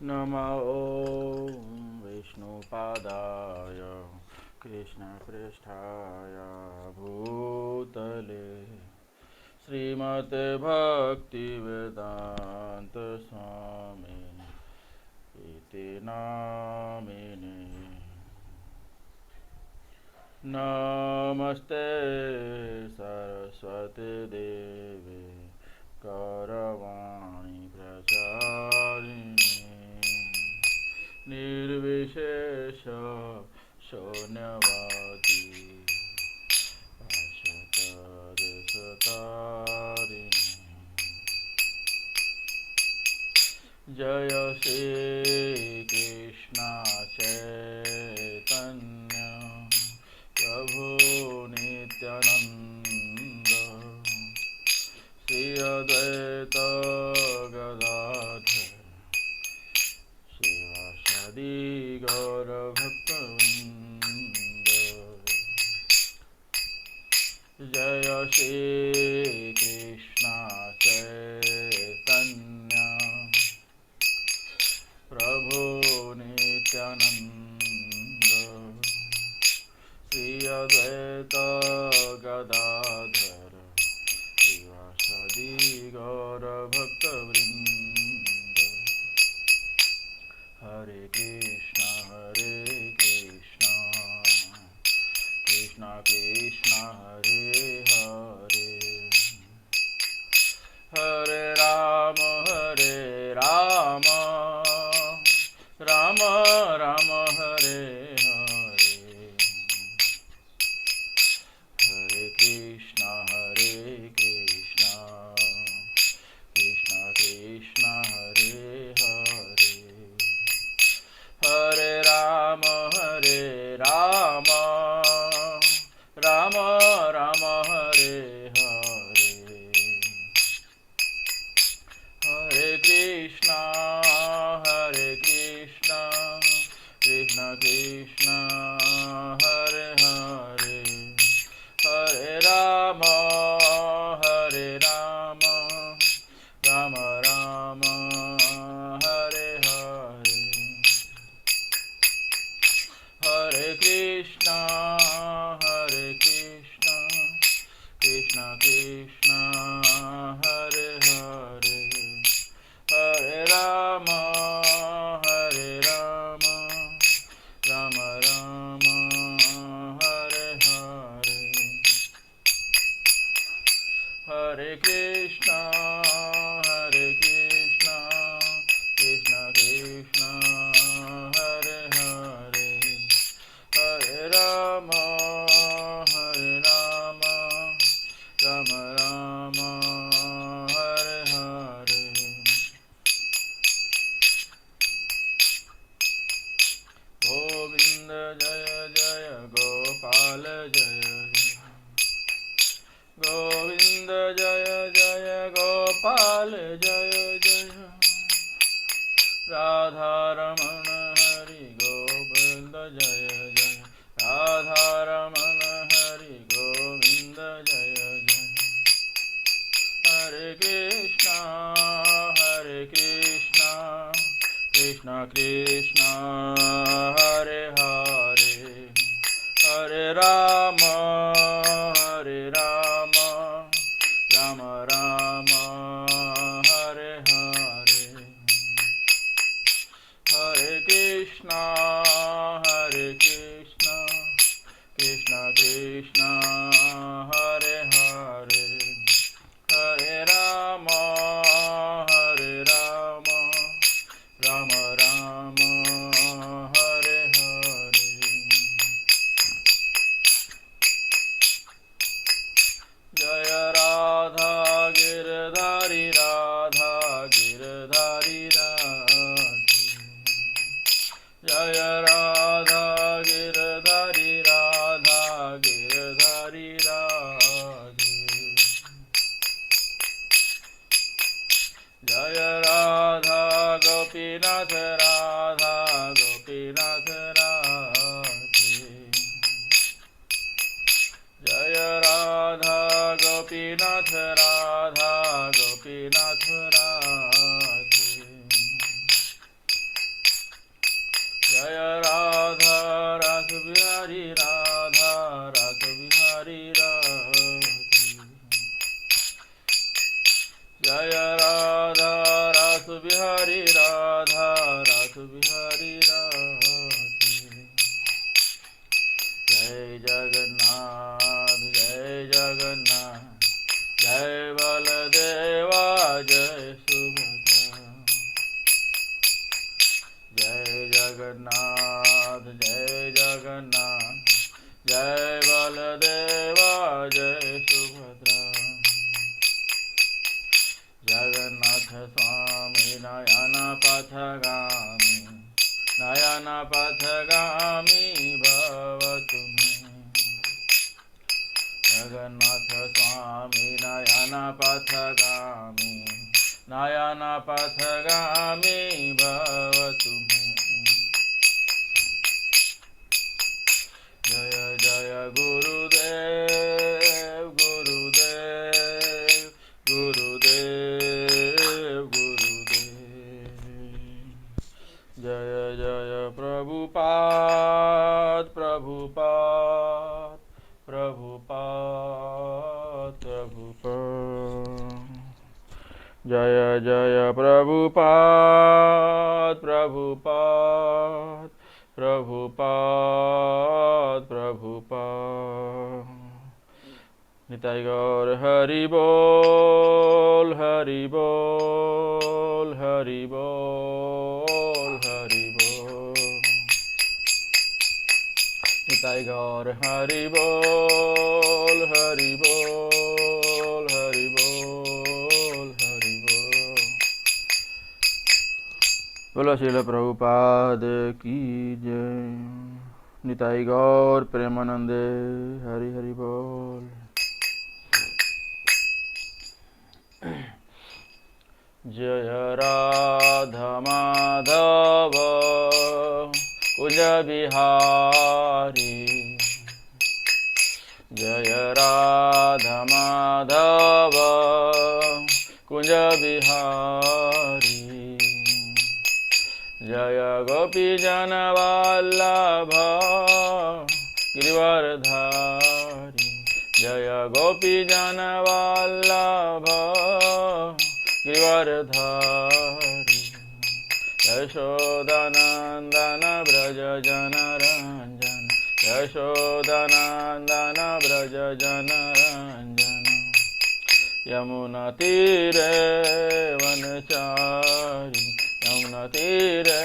नमः ॐ विष्णुपादाय कृष्णपृष्ठाय भूतले श्रीमते भक्तिवेदांत स्वामी इति नामिने। नमस्ते सरस्वती देवे गौरवाणी प्रचारिणे निर्विशेष शून्यवादी असतदिशतारिणे। जय श्री कृष्ण चैतन्य प्रभु नित्यानंद श्री अद्वैत गदाधर शिवासादि गौरभक्तवृंद। जय श्री कृष्ण चैतन्य प्रभु नित्यानंद श्री अद्वैत गदाधर शिवासादि गौरभक्तवृंद। हरे कृष्णा कृष्णा कृष्णा हरे हरे, हरे राम राम राम हरे हरे। हरे कृष्णा कृष्णा कृष्णा हरे हरे, हरे राम राम राम हरे हरे। हरे कृष्णा कृष्णा कृष्णा हरे हरे, हरे राम राम राम हरे हरे। हरे कृष्णा कृष्णा कृष्णा हरे हरे, हरे राम राम राम हरे हरे। हरे कृष्णा कृष्णा कृष्णा हरे हरे, हरे राम राम राम हरे हरे। गोविंद जय जय गोपाल जय जय, गोविंद जय जय गोपाल जय जय। राधा रमण हरि गोविंद जय जय, राधा रमण हरि गोविंद जय जय। हरे कृष्णा कृष्णा कृष्णा हरे हरे, हरे राम राम राम हरे हरे। हरे कृष्णा कृष्णा कृष्णा हरे हरे, हरे राम राम राम हरे हरे। जय राधा गिरधारी राधे, जय राधा गिरधारी राधे। जय राधा गोपीनाथ राधे, जय राधा गोपीनाथ राधे। बिहारी राधे। जय जगन्नाथ जय जगन्नाथ, जय बलदेवा जय सुभद्रा। जय जगन्नाथ जय जगन्नाथ, जय बलदेवा जय सुभद्रा। जगन्नाथ स्वामी नयन पथगामी, नयन पथगामी भव तुम्हें। जगन्नाथ स्वामी नयन पथगामी, नयन पथगामी भव तुम्हें। जय जय गुरुदेव गुरुदेव गुरुदेव गुरुदेव। जय जय प्रभुपाद प्रभुपाद प्रभुपाद प्रभुपाद। जय जय प्रभुपाद प्रभुपाद प्रभुपाद प्रभुपाद। निताई गौर हरि बोल हरि बोल हरि बोल हरि बोल। निताई गौर हरि बोल हरि बोल हरि बोल हरि बोल। बोलो श्रील प्रभुपाद की जय। निताई गौर प्रेमानंदे हरि हरि बोल। जय राधा माधव कुंज बिहारी, जय राधा माधव कुंज बिहारी। जय गोपी जन वल्लभ गिरिवरधारी, जय गोपी जन वल्लभ गिरिवरधारी। यशोदानंदन ब्रज जन रंजन, यशोदानंदन ब्रज जन रंजन। यमुना तीरे वनचारी, यमुना तीरे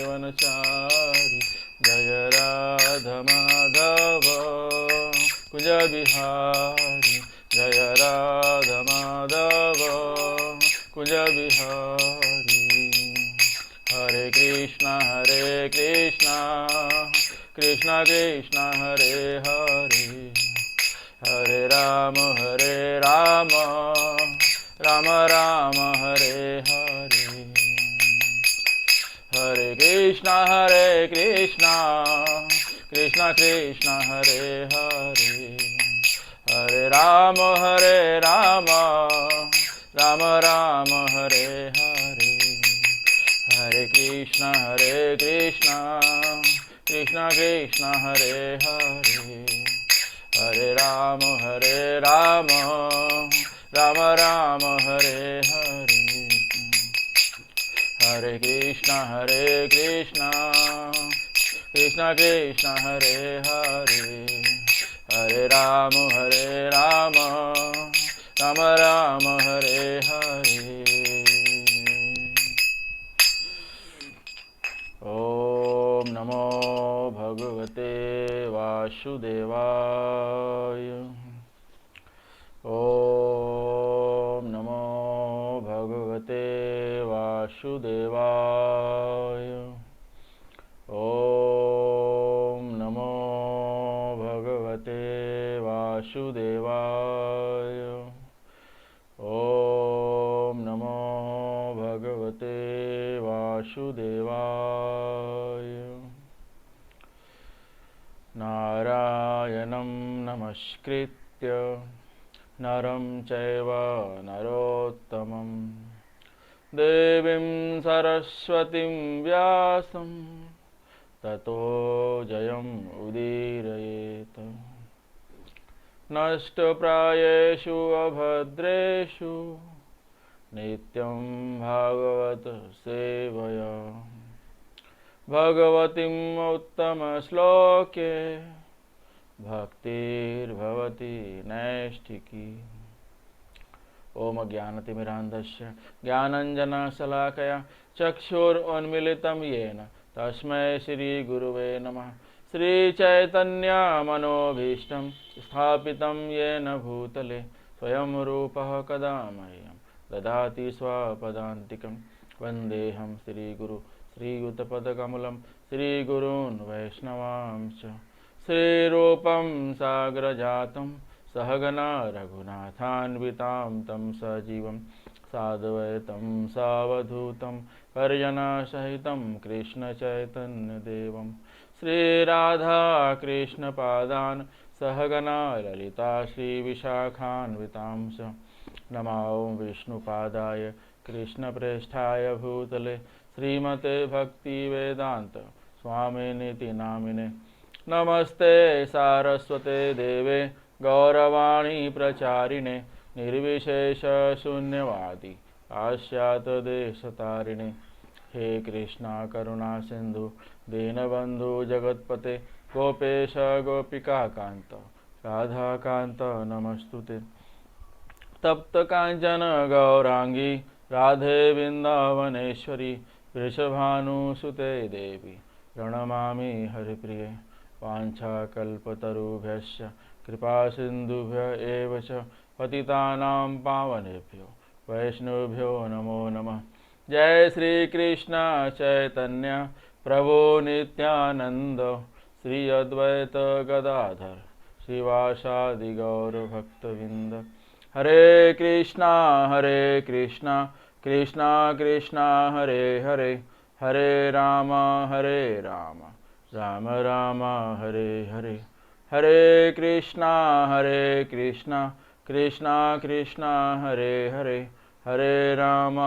वनचारी। जय राधा माधव कुंज बिहारी, जय राधा माधव कुंज बिहारी। हरे कृष्णा कृष्णा कृष्णा हरे हरे, हरे राम राम राम हरे हरे। हरे कृष्णा कृष्णा कृष्णा हरे हरे, हरे राम राम राम हरे हरे। हरे कृष्णा कृष्णा कृष्णा हरे हरे, हरे राम राम राम हरे हरे। हरे कृष्णा कृष्णा कृष्णा हरे हरे, हरे राम राम राम हरे हरे। ओम नमो भगवते वासुदेवाय। ओम नमो भगवते वासुदेवाय। ओम नमो भगवते वासुदेवाय। ओम नमो भगवते वासुदेवाय। नारायणं नमस्कृत्य नरं चैव नरोत्तमं, देवीं सरस्वतीं व्यासं ततो जयम् उदीरयेत्। नष्टप्रायेषु अभद्रेषु नित्यं भागवत सेवया, भगवतीम् उत्तमश्लोके भक्तिर्भवति नैष्ठिकी। ओम ज्ञानतिमिरान्धस्य ज्ञानञ्जनशलाकया चक्षुरुन्मीलितं येन तस्मै श्रीगुरुवे नमः। श्रीचैतन्यमनोभीष्टं स्थापितं येन भूतले स्वयं रूपः कदा मह्यं ददाति स्वपदान्तिकं। वन्देऽहं श्रीगुरु श्रीयुतपदकमलं श्रीगुरून् वैष्णवांश्च। श्रीरूपं साग्रजातं सहगना रघुनाथान्वितां तं सजीवं साद्वैतं सावधूतं परिजनसहितं कृष्णचैतन्यदेवं श्रीराधाकृष्णपादान् सहगना ललिता श्रीविशाखान्वितांश्च। नमो विष्णुपादाय कृष्णप्रेष्ठाय भूतले श्रीमते भक्तिवेदान्त स्वामिनिति नामिने। नमस्ते सारस्वते देवे गौरवाणी प्रचारिणे निर्विशेष शून्यवादी पाश्चात्यदेशतारिणे। हे कृष्णा करुणा सिंधु दीनबंधु जगत्पते गोपेश गोपिकाकांत राधाकांत नमस्तुते। तप्त कांचन गौरांगी राधे वृंदावनेश्वरी वृषभानुसुते देवी प्रणमामि हरिप्रिये। वाञ्छाकल्पतरुभ्यश्च कृपा सिन्धुभ्य एव च पतितानां पावनेभ्यो वैष्णवेभ्यो नमो नमः। जय श्री कृष्ण चैतन्य प्रभु नित्यानंद श्री अद्वैत गदाधर श्रीवासादि गौर भक्तवृंद। हरे कृष्णा कृष्णा कृष्णा हरे हरे हरे राम राम राम हरे हरे। हरे कृष्णा कृष्णा कृष्णा हरे हरे हरे राम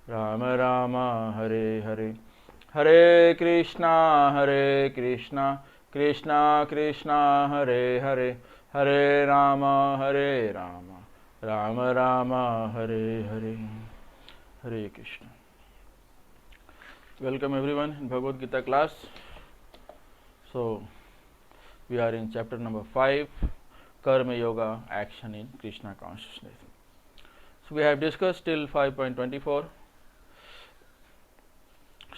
राम राम हरे हरे। हरे कृष्णा कृष्णा कृष्णा हरे हरे हरे राम राम राम हरे हरे। हरे Krishna. Welcome everyone in Bhagavad Gita class. So we are in chapter number 5, Karma Yoga, action in Krishna Consciousness. So we have discussed till 5.24.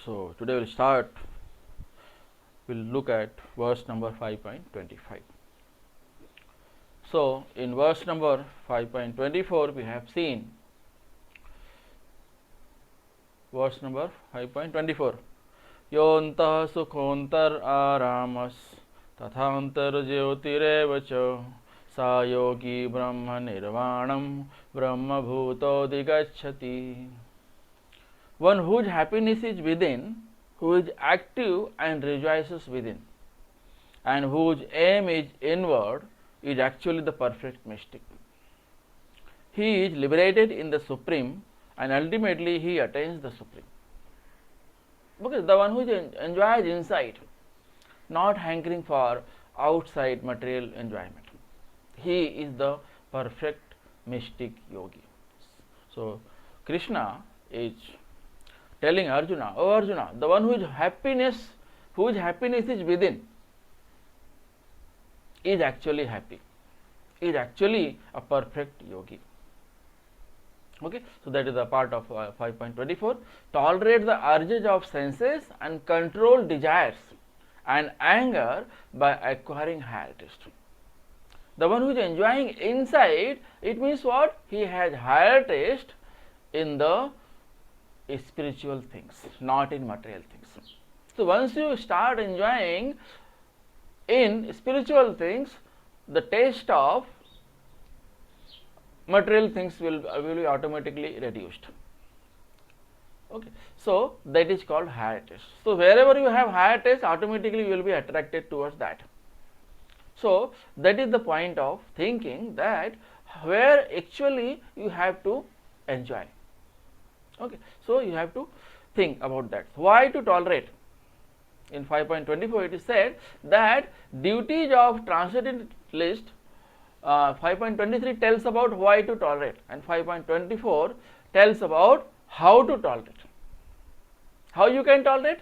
So today we'll start, we'll look at verse number 5.25. So in verse number 5.24 we have seen verse number 5.24 योऽन्तः सुखोऽन्तर आरामस् तथान्तर ज्योतिरेव च सा योगी ब्रह्म निर्वाणं ब्रह्मभूतोऽधिगच्छति। One whose happiness is within, who is active and rejoices within, and whose aim is inward, is actually the perfect mystic. He is liberated in the Supreme and ultimately he attains the Supreme. Because the one who enjoys inside, not hankering for outside material enjoyment, he is the perfect mystic yogi. So Krishna is telling Arjuna, oh Arjuna, the one whose happiness is within is actually happy, is actually a perfect yogi. Okay, so that is the part of 5.24. Tolerate the urges of senses and control desires and anger by acquiring higher taste. The one who is enjoying inside, it means what? He has higher taste in the spiritual things, not in material things. So once you start enjoying in spiritual things, the taste of material things will be automatically reduced. Okay, so that is called higher taste. So wherever you have higher taste, automatically you will be attracted towards that. So that is the point of thinking, that where actually you have to enjoy. Okay, so you have to think about that. Why to tolerate? In 5.24 it is said that duties of transcendentalist, 5.23 tells about why to tolerate, and 5.24 tells about how to tolerate. How you can tolerate?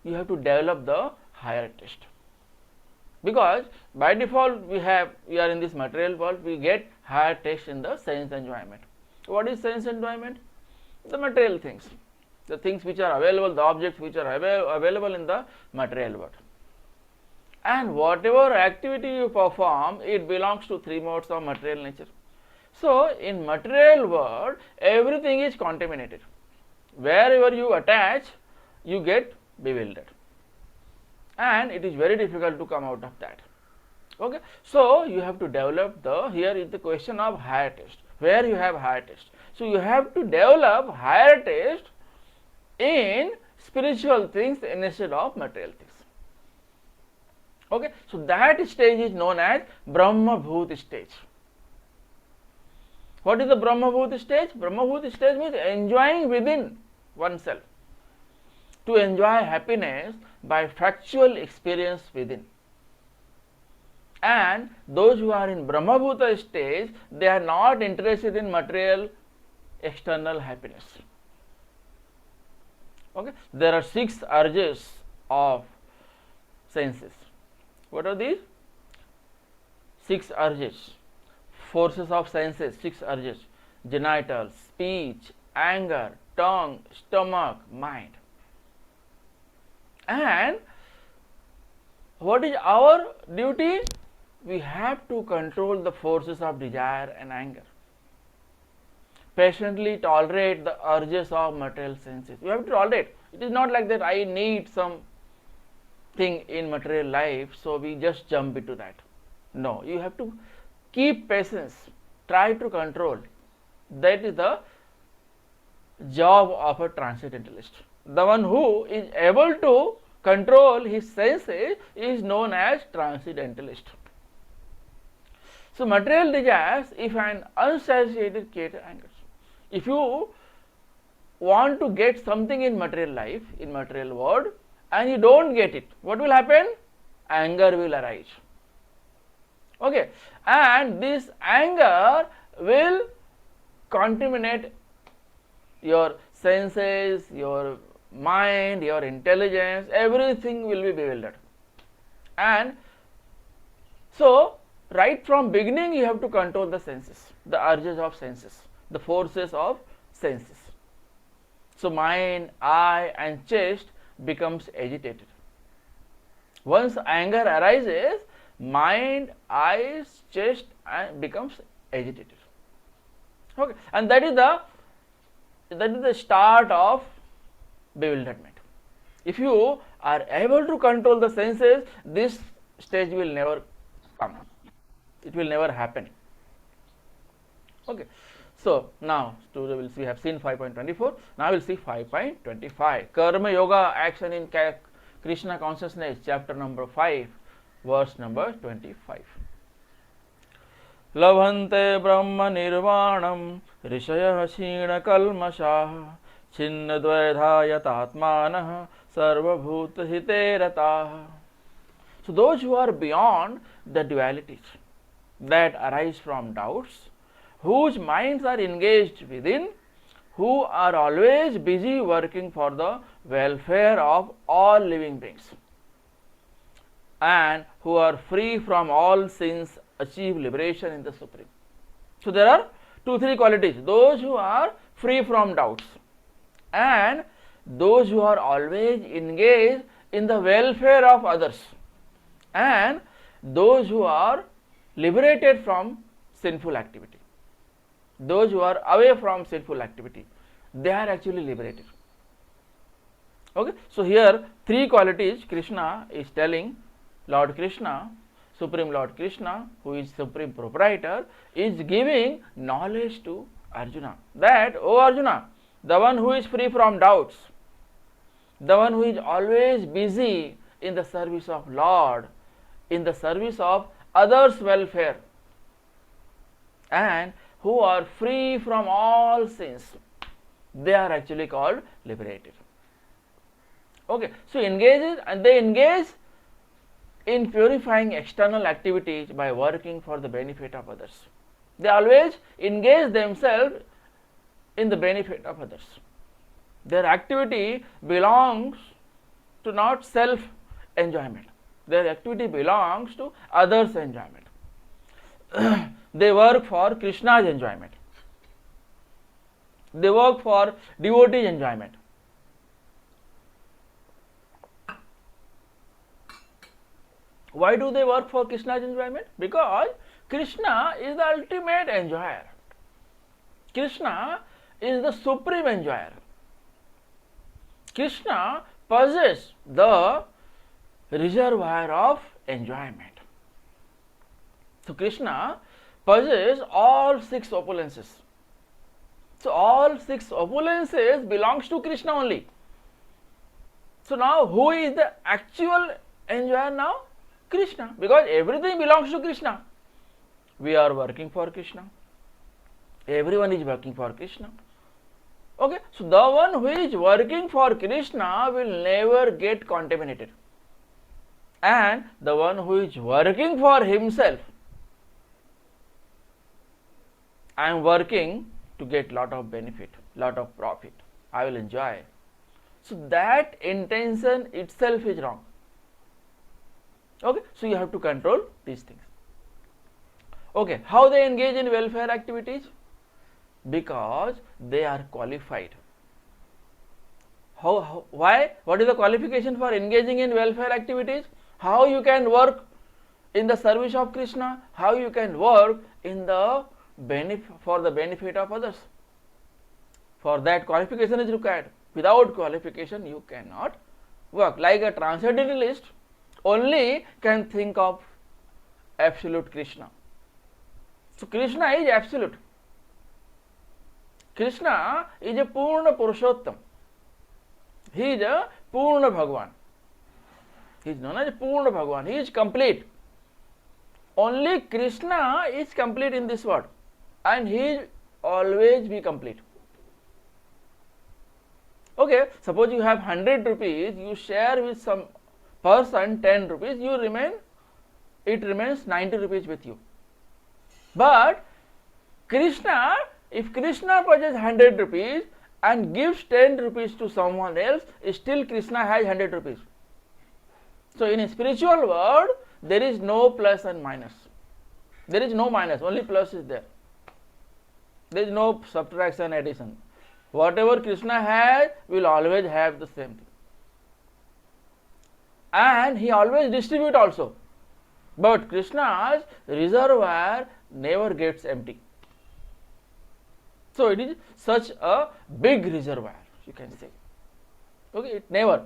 You have to develop the higher taste. Because by default we are in this material world, we get higher taste in the sense enjoyment. What is sense enjoyment? The material things, the things which are available, the objects which are available in the material world. And whatever activity you perform, it belongs to three modes of material nature. So in material world, everything is contaminated. Wherever you attach, you get bewildered, and it is very difficult to come out of that. Okay, so you have to develop here is the question of higher taste. Where you have higher taste, so you have to develop higher taste in spiritual things instead of material things. Okay, so that stage is known as Brahma Bhut stage. What is the Brahma Bhut stage? Brahma Bhut stage means enjoying within oneself. To enjoy happiness by factual experience within. And those who are in Brahma Bhuta stage, they are not interested in material external happiness. Okay, there are 6 urges of senses. What are these? 6 urges, forces of senses, 6 urges: genitals, speech, anger, tongue, stomach, mind. And what is our duty? We have to control the forces of desire and anger. Patiently tolerate the urges of material senses. You have to tolerate. It is not like that I need something in material life, so we just jump into that. No, you have to keep patience, try to control. That is the job of a transcendentalist. The one who is able to control his senses is known as transcendentalist. So material desires, if an unsatiated creator angers. If you want to get something in material life, in material world, and you don't get it, what will happen? Anger will arise. Okay, and this anger will contaminate your senses, your mind, your intelligence, everything will be bewildered. And so right from beginning you have to control the senses, the urges of senses, the forces of senses. So mind, eye and chest becomes agitated. Once anger arises, mind, eyes, chest becomes agitated. Okay, and that is the start of bewilderment. If you are able to control the senses, this stage will never come. It will never happen. Okay, so now we have seen 5.24. Now we will see 5.25. Karma Yoga, action in Krishna Consciousness, chapter number 5, verse number 25. Labhante Brahma Nirvanam Rishaya Shina Kalmashaha Chinna Dvaidha Yatatmanah Sarva Bhuta Hite Rataha. So those who are beyond the dualities that arise from doubts, whose minds are engaged within, who are always busy working for the welfare of all living beings, and who are free from all sins, achieve liberation in the Supreme. So there are 2-3 qualities: those who are free from doubts, and those who are always engaged in the welfare of others, and those who are liberated from sinful activity. Those who are away from sinful activity, they are actually liberated. Okay, so here 3 qualities Krishna is telling. Lord Krishna, Supreme Lord Krishna, who is Supreme Proprietor, is giving knowledge to Arjuna that, O Arjuna, the one who is free from doubts, the one who is always busy in the service of Lord, in the service of others' welfare, and who are free from all sins, they are actually called liberated. Okay, so they engage in purifying external activities by working for the benefit of others. They always engage themselves in the benefit of others. Their activity belongs to not self enjoyment. Their activity belongs to others' enjoyment. They work for Krishna's enjoyment. They work for devotees' enjoyment. Why do they work for Krishna's enjoyment? Because Krishna is the ultimate enjoyer. Krishna is the supreme enjoyer. Krishna possesses the reservoir of enjoyment. So Krishna possesses all six opulences. So all six opulences belongs to Krishna only. So now who is the actual enjoyer now? Krishna, because everything belongs to Krishna. We are working for Krishna. Everyone is working for Krishna. Okay, so the one who is working for Krishna will never get contaminated. And the one who is working for himself, I am working to get lot of benefit, lot of profit, I will enjoy. So that intention itself is wrong. Okay, so you have to control these things. Okay, how they engage in welfare activities? Because they are qualified. Why? What is the qualification for engaging in welfare activities? How you can work in the service of Krishna? How you can work in the for the benefit of others? For that qualification is required. Without qualification you cannot work. Like a transcendentalist only can think of absolute Krishna. So Krishna is absolute. Krishna is a Purna Purushottam. He is a Purna Bhagavan. He is known as a Purna Bhagavan. He is complete. Only Krishna is complete in this world, and he will always be complete. Okay, suppose you have 100 rupees, you share with some person 10 rupees, it remains 90 rupees with you. But Krishna, if Krishna possesses 100 rupees and gives 10 rupees to someone else, still Krishna has 100 rupees. So in a spiritual world, there is no plus and minus. There is no minus, only plus is there. There is no subtraction, addition. Whatever Krishna has, will always have the same thing. And he always distributes also. But Krishna's reservoir never gets empty. So it is such a big reservoir, you can say. Okay, it never.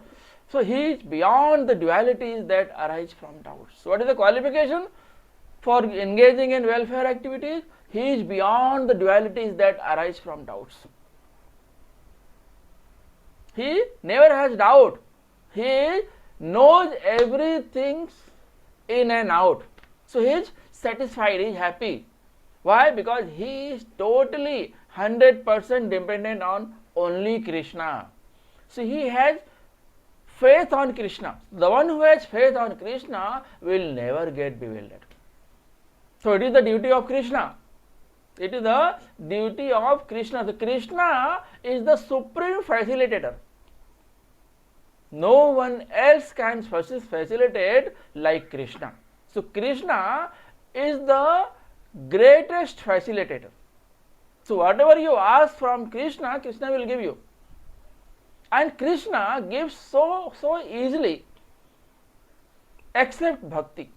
So he is beyond the dualities that arise from doubts. So what is the qualification for engaging in welfare activities? He is beyond the dualities that arise from doubts. He never has doubt. He knows everything in and out. So he is satisfied, he is happy. Why? Because he is totally 100% dependent on only Krishna. So he has faith on Krishna. The one who has faith on Krishna will never get bewildered. So it is the duty of Krishna. It is the duty of Krishna. So Krishna is the supreme facilitator. No one else can facilitate like Krishna. So Krishna is the greatest facilitator. So whatever you ask from Krishna, Krishna will give you. And Krishna gives so easily, except bhakti.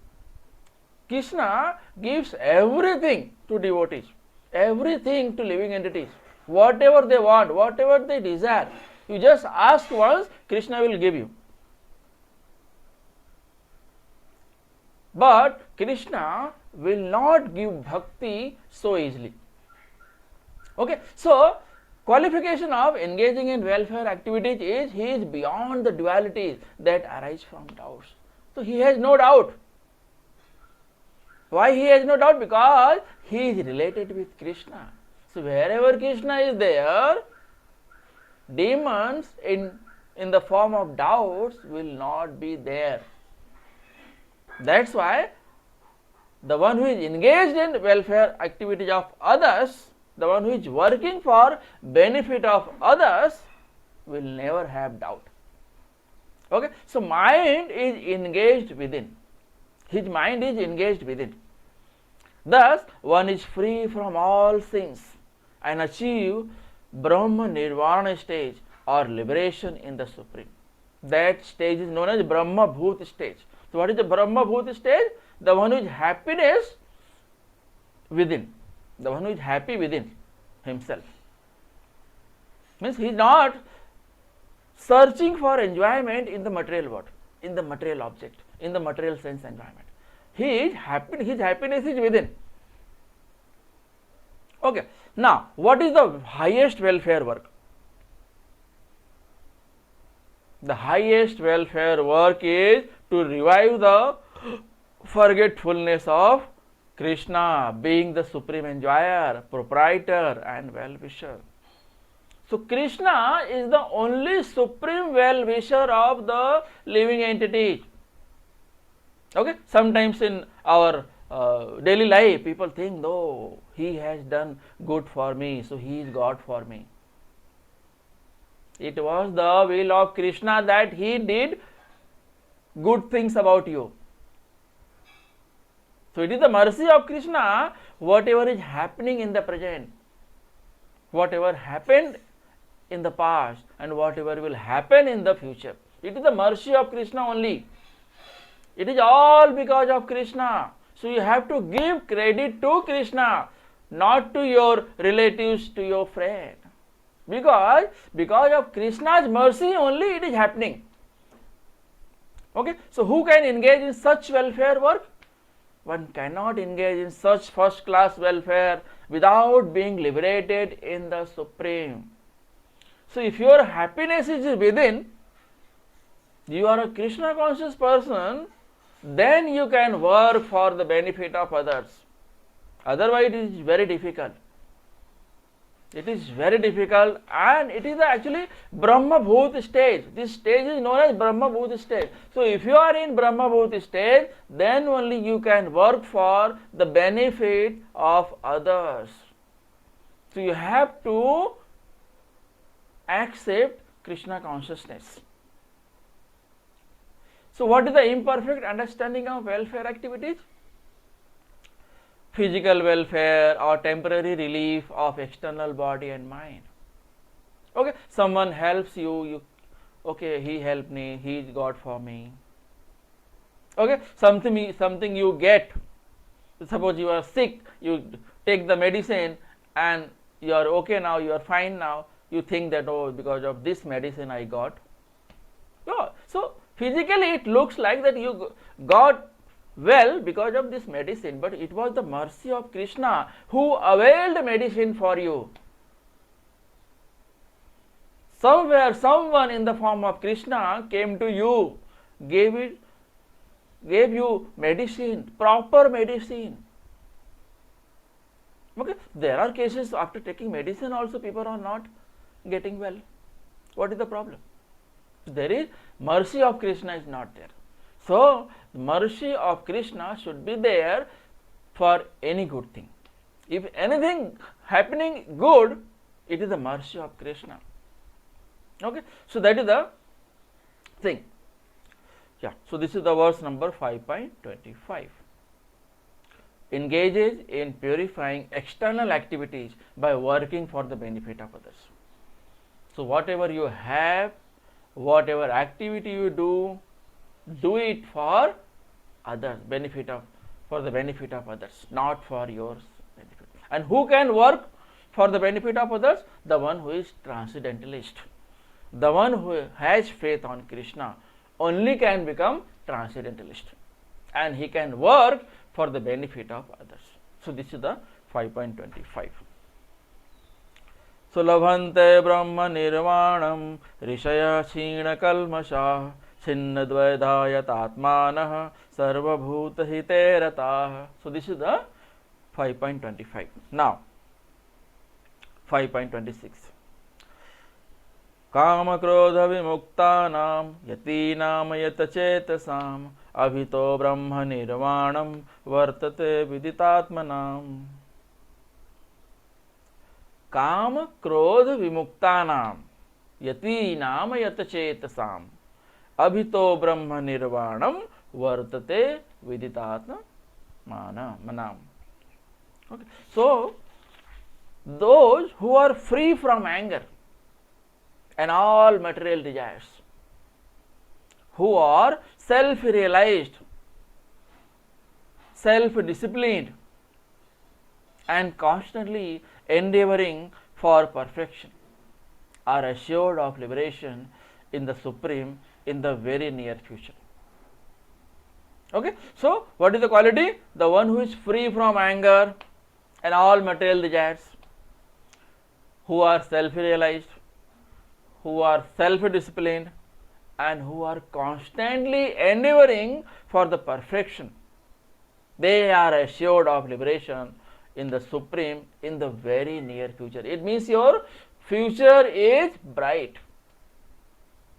Krishna gives everything to devotees, everything to living entities. Whatever they want, whatever they desire, you just ask once, Krishna will give you. But Krishna will not give bhakti so easily. Okay, so qualification of engaging in welfare activities is he is beyond the dualities that arise from doubts. So he has no doubt. Why he has no doubt? Because he is related with Krishna. So wherever Krishna is there, demons in the form of doubts will not be there. That's why the one who is engaged in welfare activities of others, the one who is working for benefit of others, will never have doubt. Okay, so mind is engaged within. His mind is engaged within. Thus, one is free from all sins and achieve Brahma Nirvana stage or liberation in the Supreme. That stage is known as Brahma Bhut stage. So, what is the Brahma Bhut stage? The one who is happiness within. The one who is happy within himself. Means he is not searching for enjoyment in the material world, in the material object, in the material sense environment. He is happy, his happiness is within. Okay. Now, what is the highest welfare work? The highest welfare work is to revive the forgetfulness of Krishna, being the supreme enjoyer, proprietor and well-wisher. So, Krishna is the only supreme well-wisher of the living entities. Okay, sometimes in our daily life, people think, no, he has done good for me, so he is God for me. It was the will of Krishna that he did good things about you. So, it is the mercy of Krishna, whatever is happening in the present, whatever happened in the past and whatever will happen in the future. It is the mercy of Krishna only. It is all because of Krishna. So, you have to give credit to Krishna, not to your relatives, to your friend. Because of Krishna's mercy only it is happening. Okay. So, who can engage in such welfare work? One cannot engage in such first class welfare without being liberated in the Supreme. So, if your happiness is within, you are a Krishna conscious person, then you can work for the benefit of others. Otherwise, it is very difficult. It is very difficult, and it is actually Brahma Bhut stage. This stage is known as Brahma Bhut stage. So, if you are in Brahma Bhut stage, then only you can work for the benefit of others. So, you have to accept Krishna consciousness. So, what is the imperfect understanding of welfare activities? Physical welfare or temporary relief of external body and mind. Okay, someone helps you, okay, he helped me, he is God for me. Okay, something you get. Suppose you are sick, you take the medicine and you are okay now, you are fine now. You think that, oh, because of this medicine I got. Yeah. So, physically it looks like that you got well because of this medicine, but it was the mercy of Krishna who availed medicine for you. Somewhere, someone in the form of Krishna came to you, gave you medicine, proper medicine. Okay, there are cases after taking medicine also people are not getting well. What is the problem? There is mercy of Krishna is not there. So, the mercy of Krishna should be there for any good thing. If anything happening good, it is the mercy of Krishna. Okay, so that is the thing. Yeah, so this is the verse number 5.25. Engages in purifying external activities by working for the benefit of others. So, whatever you have, whatever activity you do it for others, for the benefit of others, not for your benefit. And who can work for the benefit of others? The one who is transcendentalist. The one who has faith on Krishna only can become transcendentalist, and he can work for the benefit of others. So, this is the 5.25. So, labhante brahma nirvanam rishaya china kalmasha छिन्न द्वैधायतात्मानः सर्वभूत हिते रताः. So, this is the 5.25. Now, 5.26. काम क्रोध विमुक्तानां यतीनां यतचेतसाम् अभितो ब्रह्म निर्वाणं वर्तते विदितात्मनाम्. काम क्रोध विमुक्तानां. yati namayat chetasam abhito brahma nirvanam vartate viditatma manam. Okay. So, those who are free from anger and all material desires, who are self-realized, self-disciplined, and constantly endeavoring for perfection, are assured of liberation in the Supreme in the very near future. Okay, so what is the quality? The one who is free from anger and all material desires, who are self-realized, who are self-disciplined, and who are constantly endeavoring for the perfection. They are assured of liberation in the Supreme in the very near future. It means your future is bright.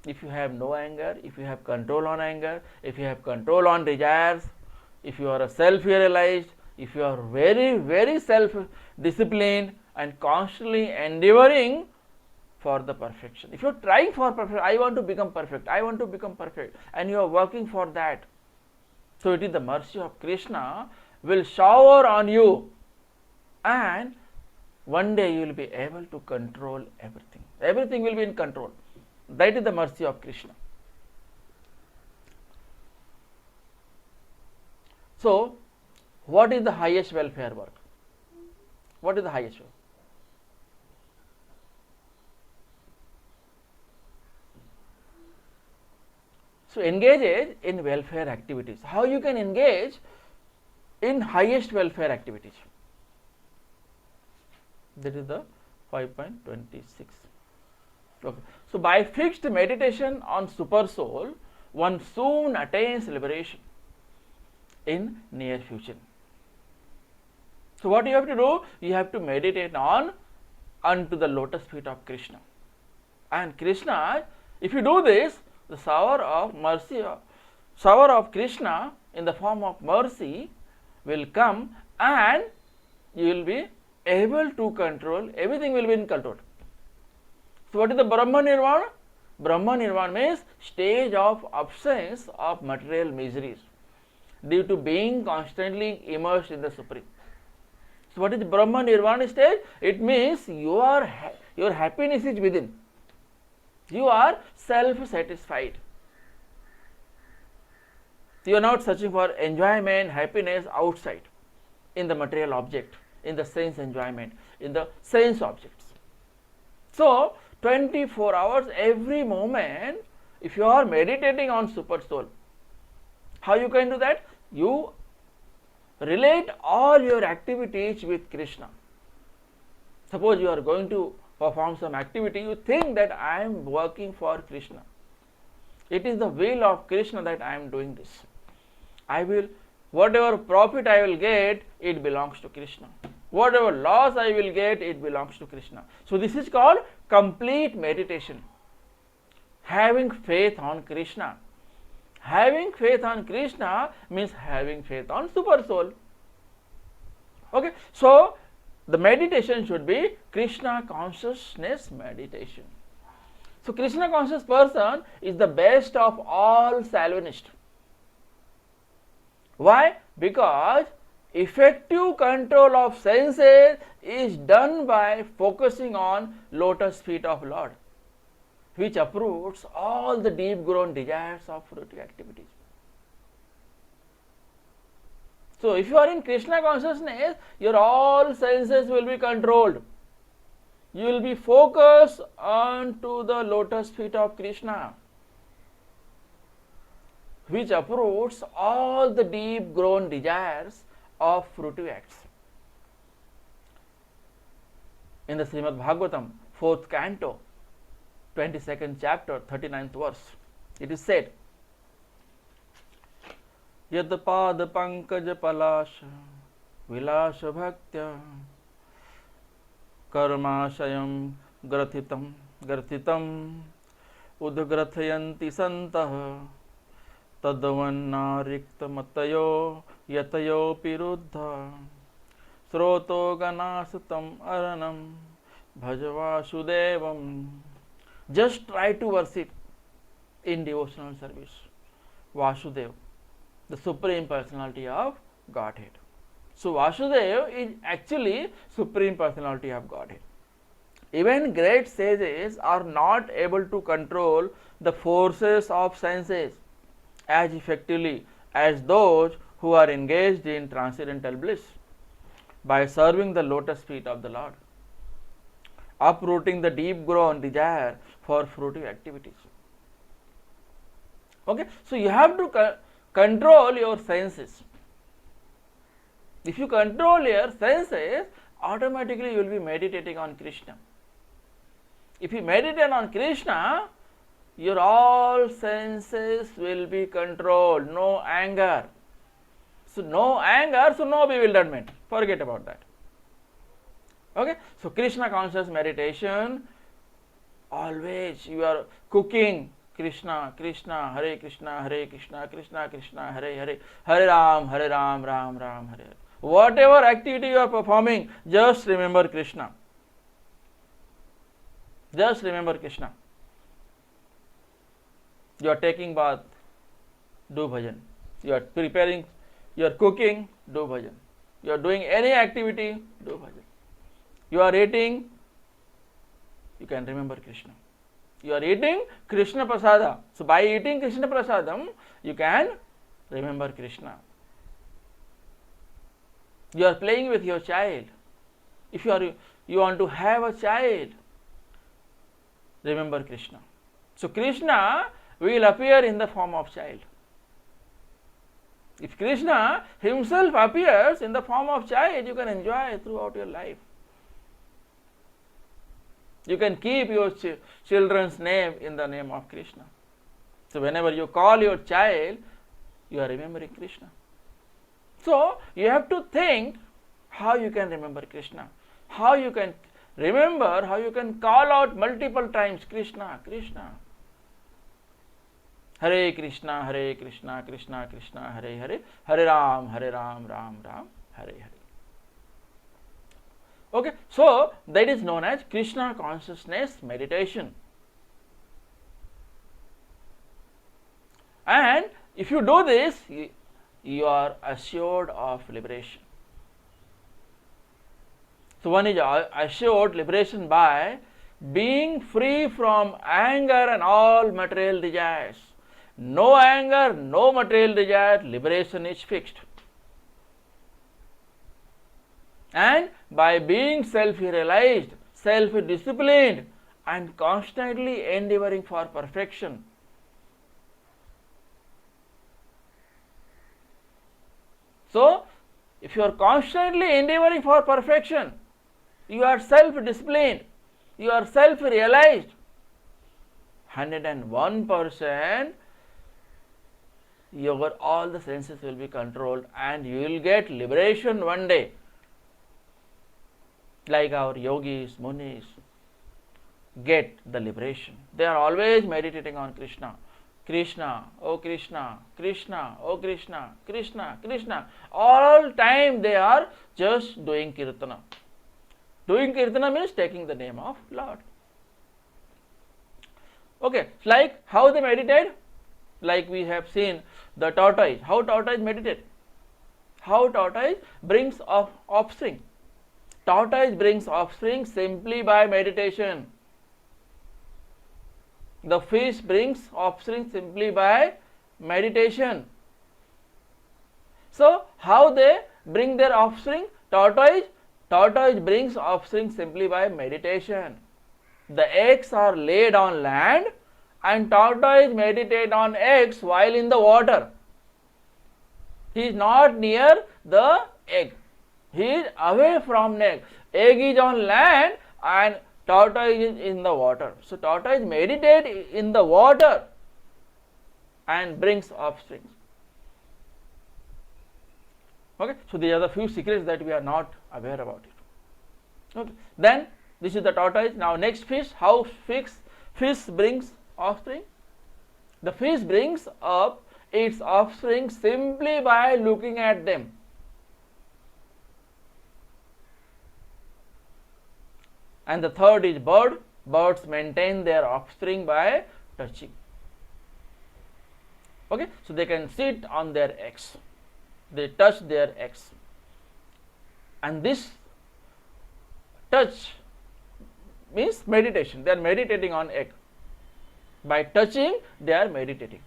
If you have no anger, if you have control on anger, if you have control on desires, if you are self-realized, if you are very, very self-disciplined and constantly endeavoring for the perfection. If you are trying for perfection, I want to become perfect, I want to become perfect, and you are working for that. So it is the mercy of Krishna will shower on you, and one day you will be able to control everything. Everything will be in control. That is the mercy of Krishna. So, what is the highest welfare work? What is the highest work? So, engage in welfare activities. How you can engage in highest welfare activities? That is the 5.26. Okay. So, by fixed meditation on Supersoul, one soon attains liberation in near future. So, what you have to do? You have to meditate on unto the lotus feet of Krishna. And Krishna, if you do this, the shower of mercy, shower of Krishna in the form of mercy will come, and you will be able to control, everything will be in control. So, what is the Brahma Nirvana? Brahma Nirvana means stage of absence of material miseries due to being constantly immersed in the Supreme. So, what is the Brahma Nirvana stage? It means your happiness is within. You are self-satisfied. You are not searching for enjoyment, happiness outside, in the material object, in the sense enjoyment, in the sense objects. So, 24 hours, every moment, if you are meditating on Supersoul, how you can do that? You relate all your activities with Krishna. Suppose you are going to perform some activity, you think that I am working for Krishna. It is the will of Krishna that I am doing this. I will, whatever profit I will get, it belongs to Krishna. Whatever loss I will get, it belongs to Krishna. So this is called complete meditation. Having faith on Krishna. Having faith on Krishna means having faith on Supersoul. Okay, so the meditation should be Krishna Consciousness meditation. So Krishna Conscious person is the best of all salvationists. Why? Because effective control of senses is done by focusing on lotus feet of Lord, which uproots all the deep grown desires of fruitive activities. So if you are in Krishna consciousness, your all senses will be controlled. You will be focused onto the lotus feet of Krishna, which uproots all the deep grown desires of fruitive acts. In the Srimad Bhagavatam, 4th canto, 22nd chapter, 39th verse, it is said, Yad pad pankaj palasha vilasha bhaktya karmashayam gratitam udgrathyanti santah tadvanna matayo yatayo piruddha sroto ganasatam aranam bhajavasudevam Just try to worship in devotional service Vasudeva, the Supreme Personality of Godhead. So Vasudeva is actually Supreme Personality of Godhead. Even great sages are not able to control the forces of senses as effectively as those who are engaged in transcendental bliss by serving the lotus feet of the Lord, uprooting the deep grown desire for fruitive activities. Okay, so you have to control your senses. If you control your senses, automatically you will be meditating on Krishna. If you meditate on Krishna, your all senses will be controlled, no anger. So no anger, so no bewilderment. Forget about that. Okay, so Krishna conscious meditation, always you are cooking Krishna, Krishna, Hare Krishna, Hare Krishna, Krishna Krishna, Hare Hare, Hare Ram, Ram Ram, Hare Hare. Whatever activity you are performing, just remember Krishna. Just remember Krishna. You are taking bath, do bhajan. You are preparing, you are cooking, do bhajan. You are doing any activity, do bhajan. You are eating, you can remember Krishna. You are eating Krishna Prasada. So by eating Krishna Prasadam, you can remember Krishna. You are playing with your child. If you want to have a child, remember Krishna. So Krishna will appear in the form of child. If Krishna himself appears in the form of child, you can enjoy throughout your life. You can keep your children's name in the name of Krishna. So whenever you call your child, you are remembering Krishna. So you have to think how you can remember Krishna, how you can remember, how you can call out multiple times Krishna, Krishna. Hare Krishna, Hare Krishna, Krishna Krishna, Hare Hare, Hare Ram, Ram Ram, Hare Hare. Okay, so that is known as Krishna Consciousness meditation. And if you do this, you are assured of liberation. So one is assured liberation by being free from anger and all material desires. No anger, no material desire, liberation is fixed. And by being self-realized, self-disciplined and constantly endeavoring for perfection. So, if you are constantly endeavoring for perfection, you are self-disciplined, you are self-realized, 101%, your all the senses will be controlled and you will get liberation one day. Like our yogis, munis get the liberation. They are always meditating on Krishna. Krishna, oh Krishna, Krishna, oh Krishna, Krishna, Krishna. All time they are just doing kirtana. Doing kirtana means taking the name of Lord. Okay, like how they meditate? Like we have seen the tortoise. How tortoise meditate? How tortoise brings offspring? Tortoise brings offspring simply by meditation. The fish brings offspring simply by meditation. So, how they bring their offspring? Tortoise brings offspring simply by meditation. The eggs are laid on land and tortoise meditate on eggs while in the water. He is not near the egg. He is away from egg. Egg is on land and tortoise is in the water. So tortoise meditate in the water and brings offspring. Okay, so these are the few secrets that we are not aware about it. Okay, then this is the tortoise. Now next fish. How fish brings offspring? The fish brings up its offspring simply by looking at them. And the third is bird. birds maintain their offspring by touching. Okay, so they can sit on their eggs, they touch their eggs, and this touch means meditation. They are meditating on egg. By touching, they are meditating.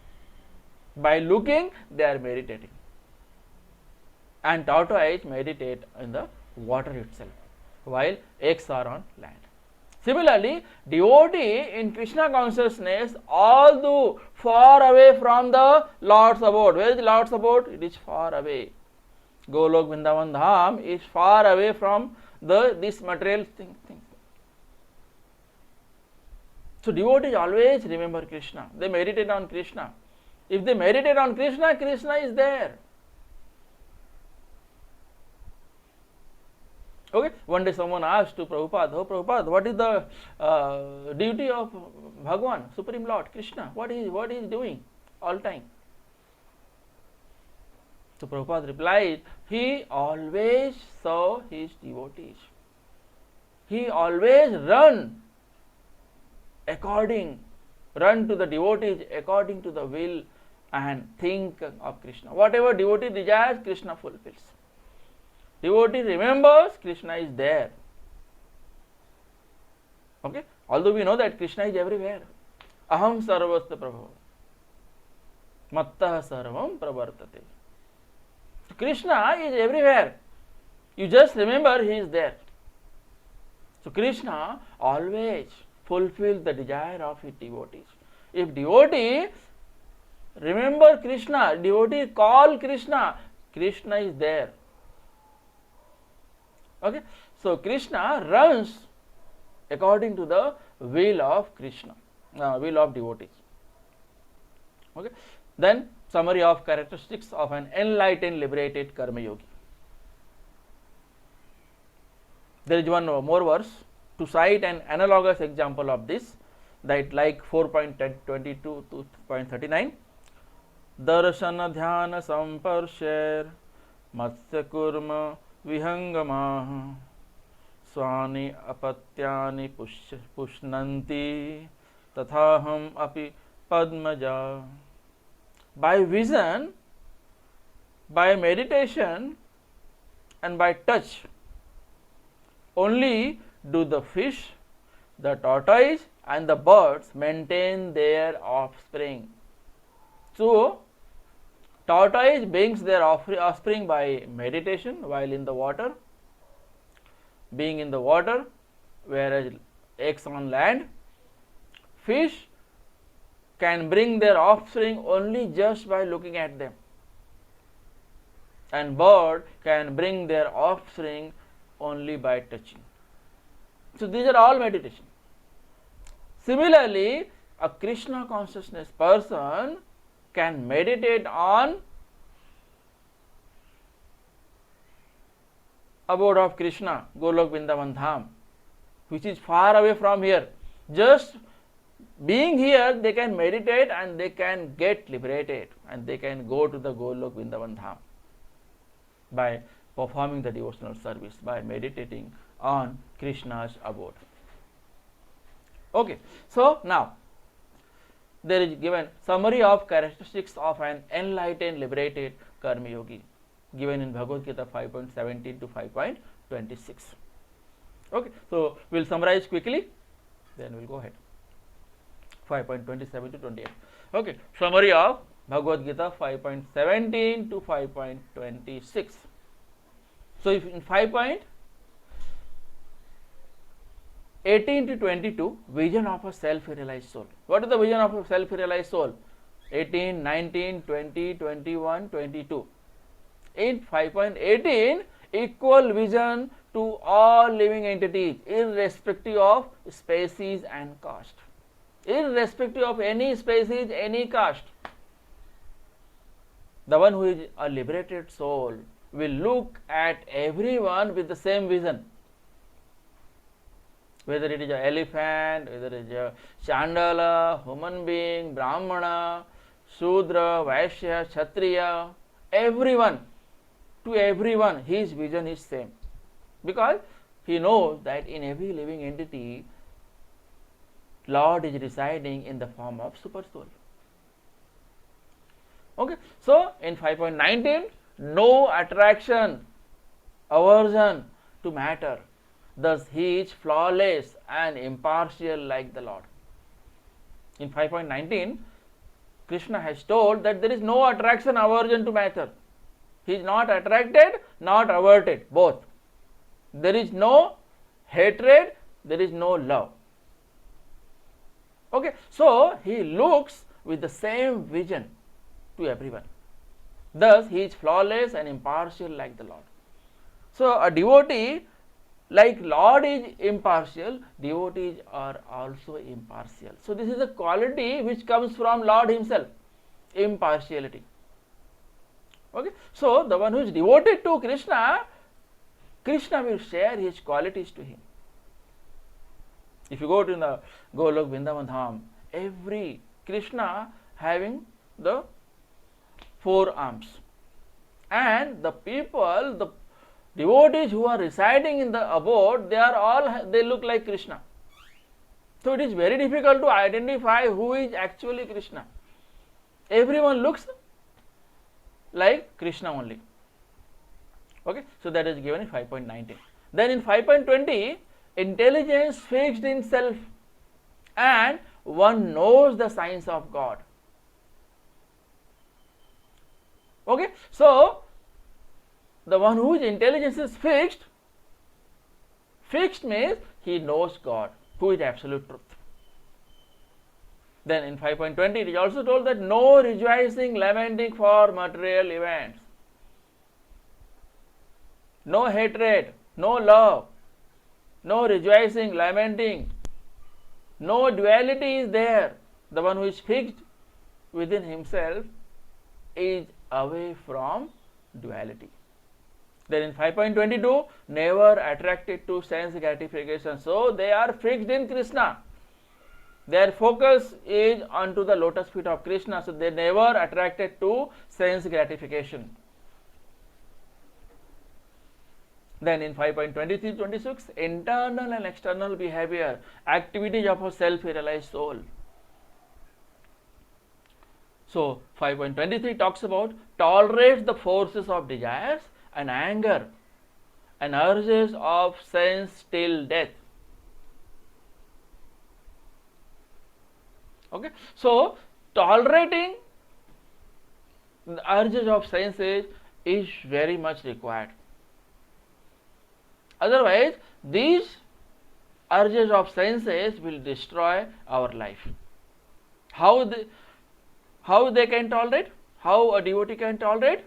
By looking, they are meditating. And tortoise meditate in the water itself, while eggs are on land. Similarly, devotee in Krishna consciousness, although far away from the Lord's abode. Where is the Lord's abode? It is far away. Golok Vrindavan Dham is far away from this material thing. So devotees always remember Krishna. They meditate on Krishna. If they meditate on Krishna, Krishna is there. Okay. One day someone asked to Prabhupada, "Oh Prabhupada, what is the duty of Bhagavan, Supreme Lord Krishna? What is he doing all time?" So Prabhupada replied, he always serve his devotees. He always run to the devotees according to the will and think of Krishna. Whatever devotee desires, Krishna fulfills. Devotee remembers Krishna is there. Okay? Although we know that Krishna is everywhere. Aham sarvasya prabhu. Mattah sarvam pravartate. Krishna is everywhere. You just remember he is there. So Krishna always fulfills the desire of his devotees. If devotee remember Krishna, devotee call Krishna, Krishna is there. Okay, so Krishna runs according to the will of Krishna, will of devotees. Okay, then summary of characteristics of an enlightened, liberated Karma Yogi. There is one more verse to cite an analogous example of this, that like 4.22 to 0.39. Darshana Dhyana Samparshir Matsya Kurma Vihangama Swani Apatyani Pushnanti Tathaham Api Padmaja. By vision, by meditation, and by touch, only do the fish, the tortoise, and the birds maintain their offspring. So, tortoise brings their offspring by meditation while in the water, being in the water, whereas eggs on land. Fish can bring their offspring only just by looking at them, and bird can bring their offspring only by touching. So these are all meditation. Similarly, a Krishna consciousness person can meditate on abode of Krishna, Golok Vrindavan Dham, which is far away from here. Just being here, they can meditate and they can get liberated, and they can go to the Golok Vrindavan Dham by performing the devotional service, by meditating on Krishna's abode. Okay, so now there is given summary of characteristics of an enlightened, liberated Karma Yogi, given in Bhagavad Gita 5.17 to 5.26. Okay, so we will summarize quickly, then we will go ahead. 5.27 to 28. Okay, summary of Bhagavad Gita 5.17 to 5.26. So, if in 5.18 to 22, vision of a self-realized soul. What is the vision of a self-realized soul? 18, 19, 20, 21, 22. In 5.18, equal vision to all living entities, irrespective of species and caste. Irrespective of any species, any caste. The one who is a liberated soul will look at everyone with the same vision. Whether it is an elephant, whether it is a Chandala, human being, Brahmana, Shudra, Vaishya, Kshatriya, everyone, to everyone, his vision is same. Because he knows that in every living entity, Lord is residing in the form of Supersoul. Okay, so in 5.19, no attraction, aversion to matter. Thus, he is flawless and impartial like the Lord. In 5.19, Krishna has told that there is no attraction, aversion to matter. He is not attracted, not averted, both. There is no hatred, there is no love. Okay, so he looks with the same vision to everyone. Thus, he is flawless and impartial like the Lord. So, a devotee, like Lord is impartial, devotees are also impartial. So, this is a quality which comes from Lord himself, impartiality. Okay, so the one who is devoted to Krishna, Krishna will share his qualities to him. If you go to the Golok Vrindavan Dham, every Krishna having the 4 arms, and the people, the devotees who are residing in the abode, they look like Krishna. So it is very difficult to identify who is actually Krishna. Everyone looks like Krishna only. Okay, so that is given in 5.19. Then in 5.20, intelligence fixed in self, and one knows the signs of God. Okay, so the one whose intelligence is fixed means he knows God, who is absolute truth. Then in 5.20, it is also told that no rejoicing, lamenting for material events, no hatred, no love, no rejoicing, lamenting, no duality is there. The one who is fixed within himself is away from duality. Then in 5.22, never attracted to sense gratification. So they are fixed in Krishna. Their focus is onto the lotus feet of Krishna. So they never attracted to sense gratification. Then in 5.23-26, internal and external behavior, activities of a self-realized soul. So 5.23 talks about tolerate the forces of desires and anger and urges of sense till death. Okay, so tolerating the urges of senses is very much required. Otherwise, these urges of senses will destroy our life. How they can tolerate? How a devotee can tolerate?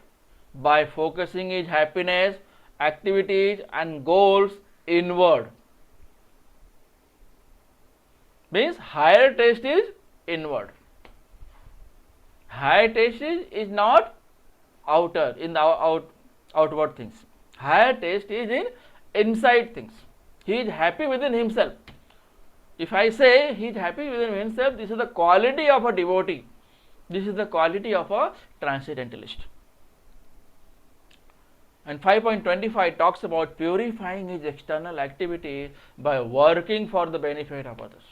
By focusing his happiness, activities and goals inward. Means higher taste is inward. Higher taste is not outer, in the outward things. Higher taste is in inside things. He is happy within himself. If I say he is happy within himself, this is the quality of a devotee. This is the quality of a transcendentalist. And 5.25 talks about purifying his external activity by working for the benefit of others.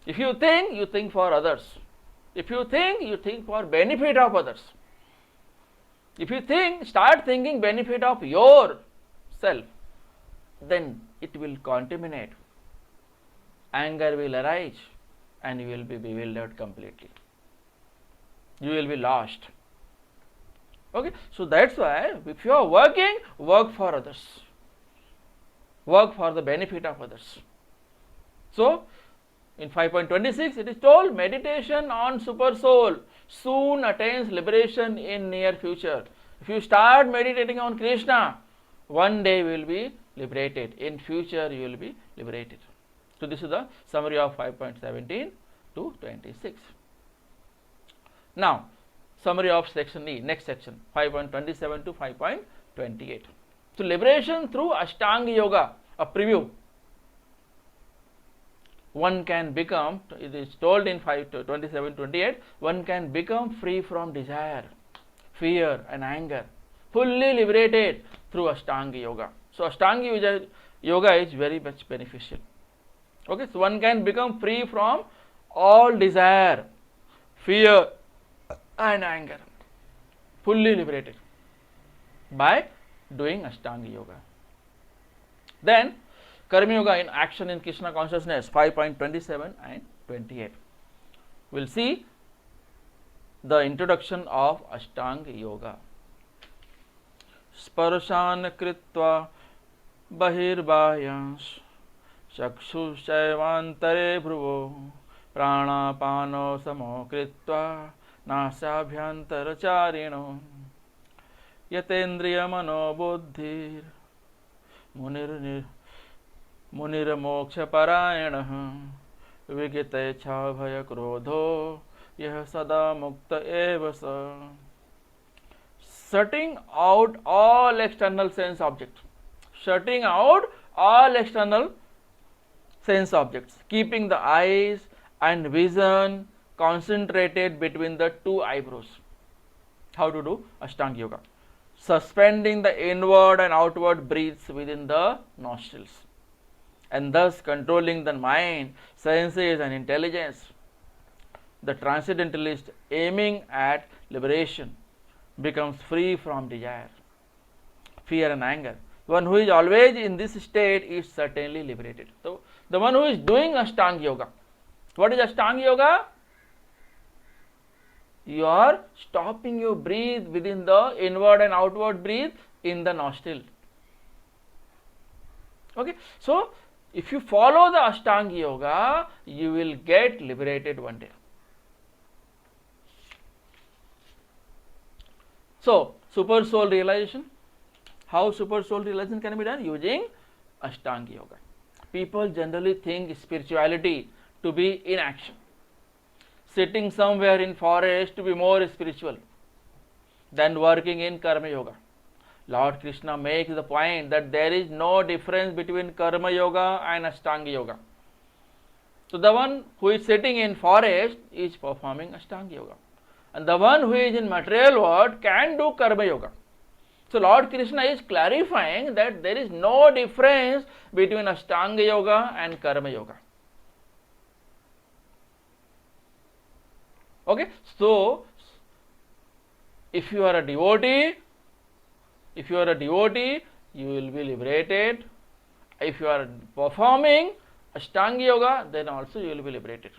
If you think for others. If you think for benefit of others. If you start thinking benefit of yourself, then it will contaminate. Anger will arise and you will be bewildered completely. You will be lost. Okay, so that's why if you are working, work for others. Work for the benefit of others. So, in 5.26 it is told meditation on Supersoul soon attains liberation in near future. If you start meditating on Krishna, one day you will be liberated. In future you will be liberated. So, this is the summary of 5.17 to 26. Now, summary of section E, next section 5.27 to 5.28. So, liberation through Astanga Yoga, a preview. One can become, it is told in 5.27-28, one can become free from desire, fear and anger, fully liberated through Astanga Yoga. So, Astanga Yoga is very much beneficial. Okay, so one can become free from all desire, fear and anger, fully liberated by doing Astanga Yoga. Then Karma Yoga in action in Krishna Consciousness 5.27 and 28. We will see the introduction of Astanga Yoga. Sparshan kritva bahirbahyans चक्षुषैवान्तरे भ्रुवो प्राणापानो समो कृत्वा नासाभ्यन्तरचारिणो यतेन्द्रियमनोबुद्धिर् मुनिर्मोक्षपरायणः विगतेच्छाभयक्रोधो यः सदा मुक्त एव स. Shutting out all external sense objects, shutting out all external sense objects, keeping the eyes and vision concentrated between the two eyebrows. How to do Astanga Yoga? Suspending the inward and outward breaths within the nostrils, and thus controlling the mind, senses and intelligence. The transcendentalist, aiming at liberation, becomes free from desire, fear and anger. One who is always in this state is certainly liberated. So, the one who is doing Astanga Yoga. What is Astanga Yoga? You are stopping your breath within the inward and outward breath in the nostril. Okay. So, if you follow the Astanga Yoga, you will get liberated one day. So, super soul realization. How super soul realization can be done? Using Astanga Yoga. People generally think spirituality to be in action. Sitting somewhere in forest to be more spiritual than working in Karma Yoga. Lord Krishna makes the point that there is no difference between Karma Yoga and Astanga Yoga. So the one who is sitting in forest is performing Astanga Yoga, and the one who is in material world can do Karma Yoga. So Lord Krishna is clarifying that there is no difference between Astanga Yoga and Karma Yoga. Okay, so if you are a devotee, you will be liberated. If you are performing Astanga Yoga, then also you will be liberated.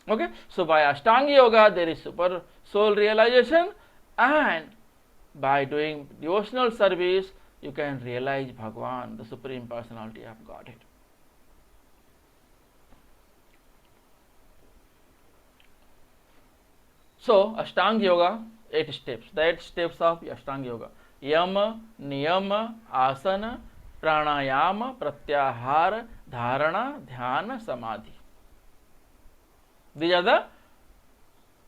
Okay, so by Astanga Yoga there is super soul realization, and by doing devotional service you can realize Bhagwan, the Supreme Personality of Godhead. So Astanga Yoga, 8 steps. The 8 steps of Astanga Yoga: Yama, Niyama, Asana, Pranayama, Pratyahara, Dharana, Dhyana, Samadhi. These are the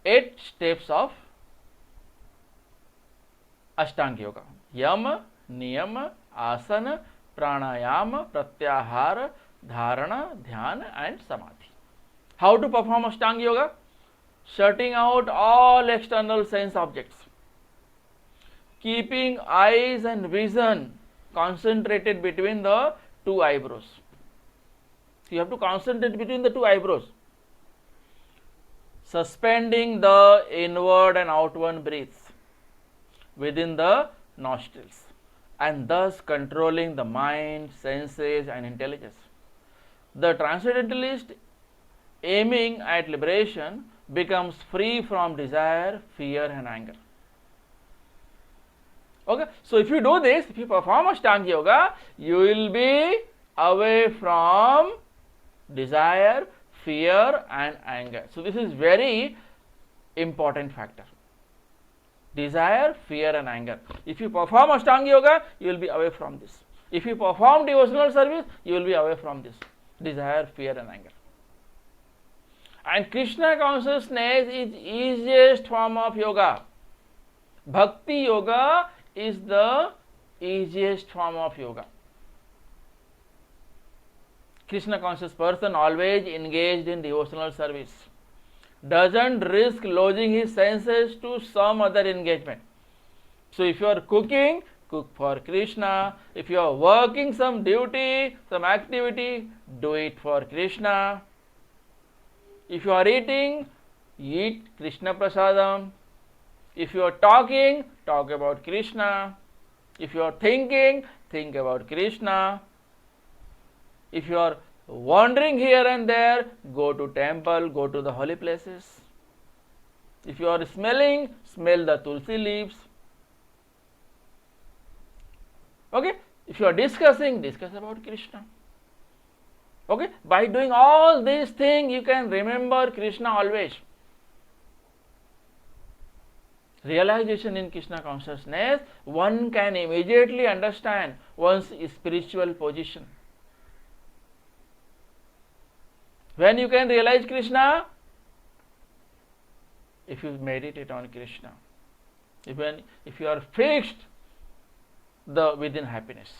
8 steps of Astanga Yoga: Yama, Niyama, Asana, Pranayama, Pratyahara, Dharana, Dhyana and Samadhi. How to perform Astanga Yoga? Shutting out all external sense objects, keeping eyes and vision concentrated between the two eyebrows. You have to concentrate between the two eyebrows. Suspending the inward and outward breaths within the nostrils, and thus controlling the mind, senses and intelligence. The transcendentalist, aiming at liberation, becomes free from desire, fear and anger. Okay, so if you do this, if you perform Astanga Yoga, you will be away from desire, fear and anger. So this is very important factor. Desire, fear and anger. If you perform Astanga Yoga, you will be away from this. If you perform devotional service, you will be away from this. Desire, fear and anger. And Krishna Consciousness is easiest form of yoga. Bhakti Yoga is the easiest form of yoga. Krishna Conscious person always engaged in devotional service doesn't risk losing his senses to some other engagement. So if you are cooking, cook for Krishna. If you are working some duty, some activity, do it for Krishna. If you are eating, eat Krishna Prasadam. If you are talking, talk about Krishna. If you are thinking, think about Krishna. If you are wandering here and there, go to temple, go to the holy places. If you are smelling, smell the tulsi leaves. Okay? If you are discussing, discuss about Krishna. Okay? By doing all these things, you can remember Krishna always. Realization in Krishna consciousness, one can immediately understand one's spiritual position. When you can realize Krishna? If you meditate on Krishna. If you are fixed within happiness.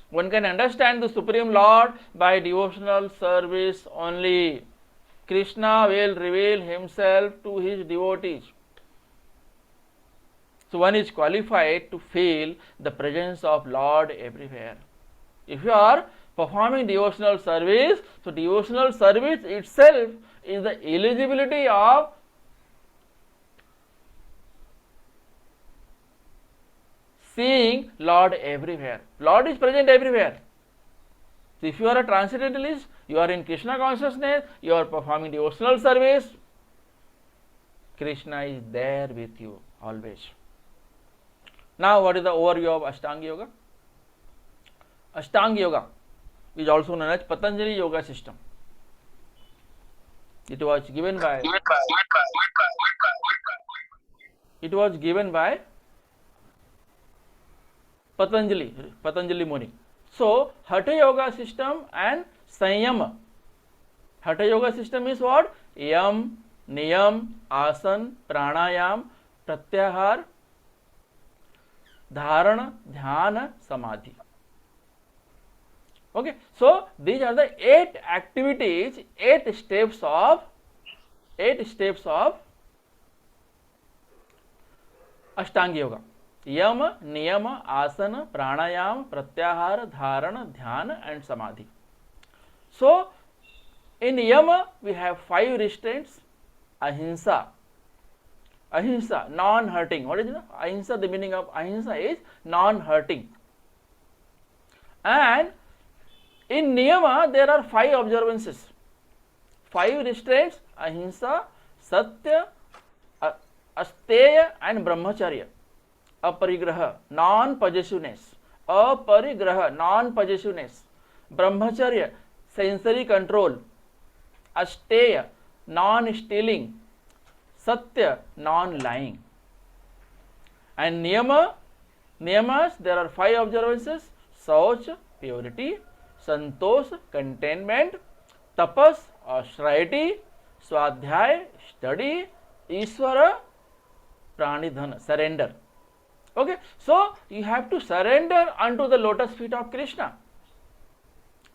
One can understand the Supreme Lord by devotional service only. Krishna will reveal himself to his devotees. So one is qualified to feel the presence of Lord everywhere. If you are performing devotional service, so devotional service itself is the eligibility of seeing Lord everywhere. Lord is present everywhere. So if you are a transcendentalist, you are in Krishna consciousness, you are performing devotional service, Krishna is there with you always. Now what is the overview of Astanga Yoga? Astanga Yoga is also known as Patanjali Yoga system. It was given by Patanjali Muni. So Hatha Yoga system and Sanyama. Hatha Yoga system is what? Yam, Niyam, Asana, Pranayama, Pratyahara, Dharana, Dhyana, Samadhi. Okay, so these are the 8 activities, 8 steps of Astanga Yoga. Yama, Niyama, Asana, Pranayama, Pratyahara, Dharana, Dhyana and Samadhi. So in Yama we have 5 restraints. Ahimsa, non-hurting. What is it? Ahimsa, the meaning of ahimsa is non-hurting. And in Niyama there are 5 observances. 5 restraints: ahimsa, satya, asteya and brahmacharya. Aparigraha, non-possessiveness. Brahmacharya, sensory control. Asteya, non-stealing. Satya, non-lying. And niyamas, there are 5 observances: Sauch, purity; Santosh, contentment; Tapas, austerity; Swadhyay, study; Ishvara, pranidhana, surrender. Okay, so you have to surrender unto the lotus feet of Krishna.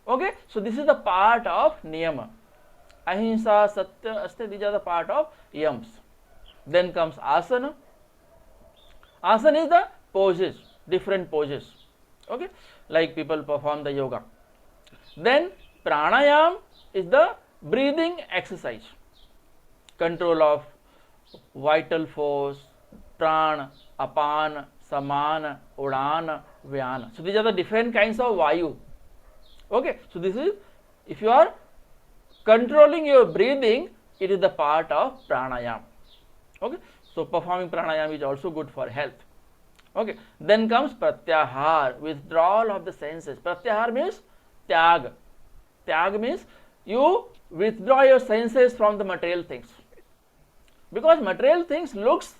Okay, so this is the part of Niyama. Ahimsa, Satya, Asteya, these are the part of Yams. Then comes Asana. Asana is the poses, different poses. Okay, like people perform the yoga. Then Pranayama is the breathing exercise. Control of vital force, prana, apana, samana, udana, vyana. So these are the different kinds of vayu. Okay, so this is, if you are controlling your breathing, it is the part of pranayama. Okay, so performing pranayama is also good for health. Okay, then comes pratyahara, withdrawal of the senses. Pratyahara means tyag. Tyag means you withdraw your senses from the material things, because material things looks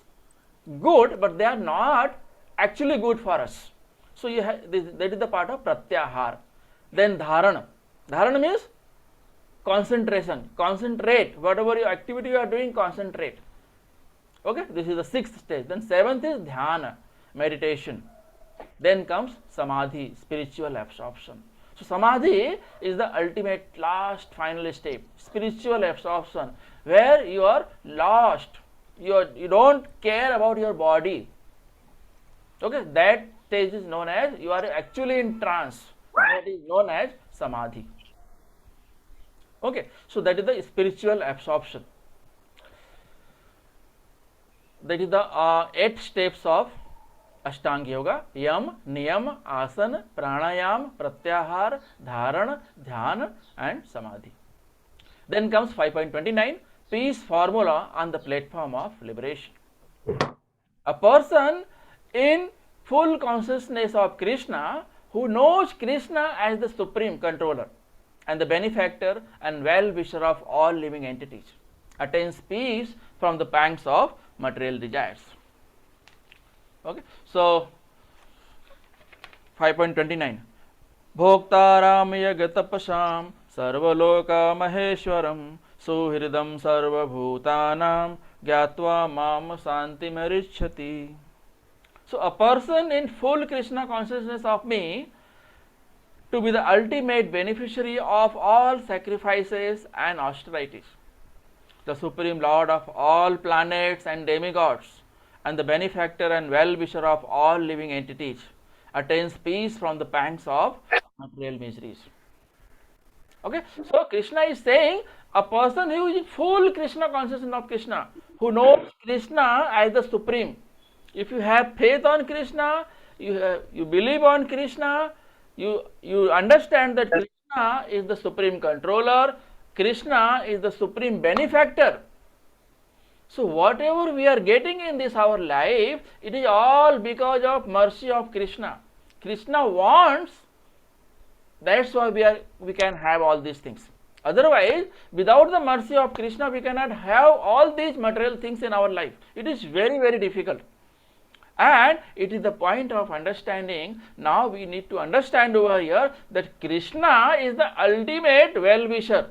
good but they are not actually good for us. So you have that is the part of pratyahara. Then dharana. Dharana means concentration. Concentrate. Whatever your activity you are doing, concentrate. Okay, this is the 6th stage. Then 7th is dhyana, meditation. Then comes samadhi, spiritual absorption. So samadhi is the ultimate, last, final step. Spiritual absorption, where you are lost. You don't care about your body. Okay, that stage is known as you are actually in trance. That is known as Samadhi. Okay, so that is the spiritual absorption. That is the 8 steps of Astanga Yoga: Yama, Niyama, Asana, Pranayama, Pratyahara, Dharana, Dhyana and Samadhi. Then comes 5.29, peace formula on the platform of liberation. A person in full consciousness of Krishna, who knows Krishna as the supreme controller and the benefactor and well-wisher of all living entities, attains peace from the pangs of material desires. Okay, so 5.29, Bhoktaram yagatapasham sarvaloka maheshwaram suhridam sarvabhutanam gyatva mam santi marichyati. So a person in full Krishna consciousness of me, to be the ultimate beneficiary of all sacrifices and austerities, the supreme lord of all planets and demigods, and the benefactor and well-wisher of all living entities, attains peace from the pangs of material miseries. Okay, so Krishna is saying a person who is in full Krishna consciousness of Krishna, who knows Krishna as the supreme. If you have faith on Krishna, you believe on Krishna, you understand that Krishna is the supreme controller, Krishna is the supreme benefactor. So whatever we are getting in this our life, it is all because of mercy of Krishna. Krishna wants, that's why we can have all these things. Otherwise, without the mercy of Krishna, we cannot have all these material things in our life. It is very, very difficult. And it is the point of understanding. Now we need to understand over here that Krishna is the ultimate well-wisher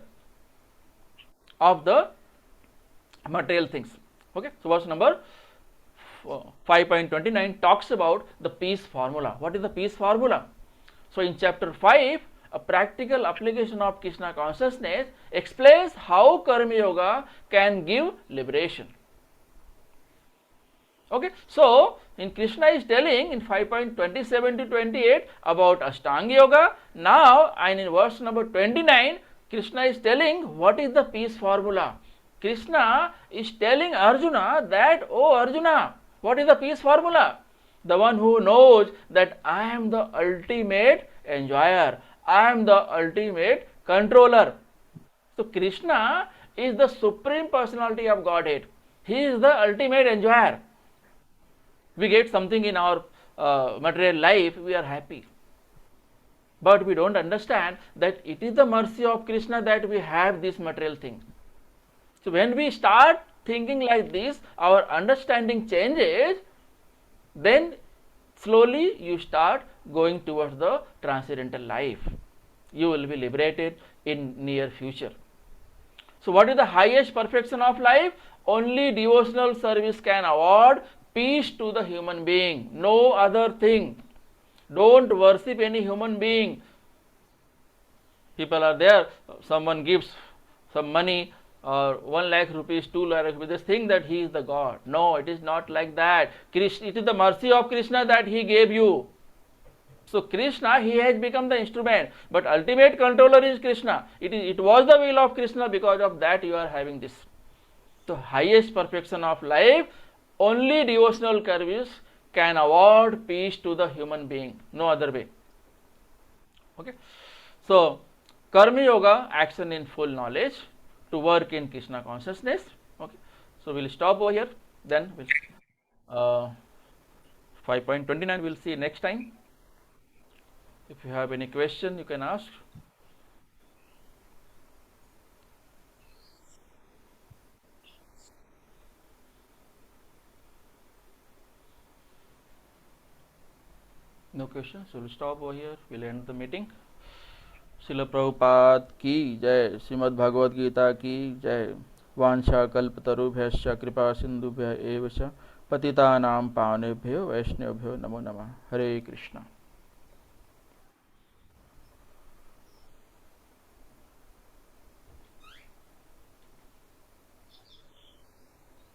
of the material things. Okay, so verse number 5.29 talks about the peace formula. What is the peace formula? So in chapter 5, a practical application of Krishna consciousness explains how Karma Yoga can give liberation. Okay, so in Krishna is telling in 5.27 to 28 about Astanga Yoga. Now, and in verse number 29, Krishna is telling what is the peace formula. Krishna is telling Arjuna that, oh Arjuna, what is the peace formula? The one who knows that I am the ultimate enjoyer, I am the ultimate controller. So Krishna is the supreme personality of Godhead. He is the ultimate enjoyer. We get something in our material life, we are happy. But we don't understand that it is the mercy of Krishna that we have this material thing. So when we start thinking like this, our understanding changes, then slowly you start going towards the transcendental life. You will be liberated in near future. So what is the highest perfection of life? Only devotional service can award peace to the human being, no other thing. Don't worship any human being. People are there, someone gives some money or 1 lakh rupees, 2 lakh rupees, they think that he is the God. No, it is not like that. It is the mercy of Krishna that he gave you. So Krishna, he has become the instrument, but ultimate controller is Krishna. It was the will of Krishna, because of that you are having this. So highest perfection of life, only devotional service can award peace to the human being, no other way. Okay. So Karma Yoga, action in full knowledge, to work in Krishna consciousness. Okay. So we'll stop over here. Then we'll 5.29 we'll see next time. If you have any question, you can ask. No questions, so we'll stop over here. We'll end the meeting. Srila Prabhupada ki jai, Srimad Bhagavad Gita ki jai. Vansha kalpatarubhyascha kripa sindhubhya evascha patitanam pavanebhyo vaishnavabhyo namo namah. Hare Krishna.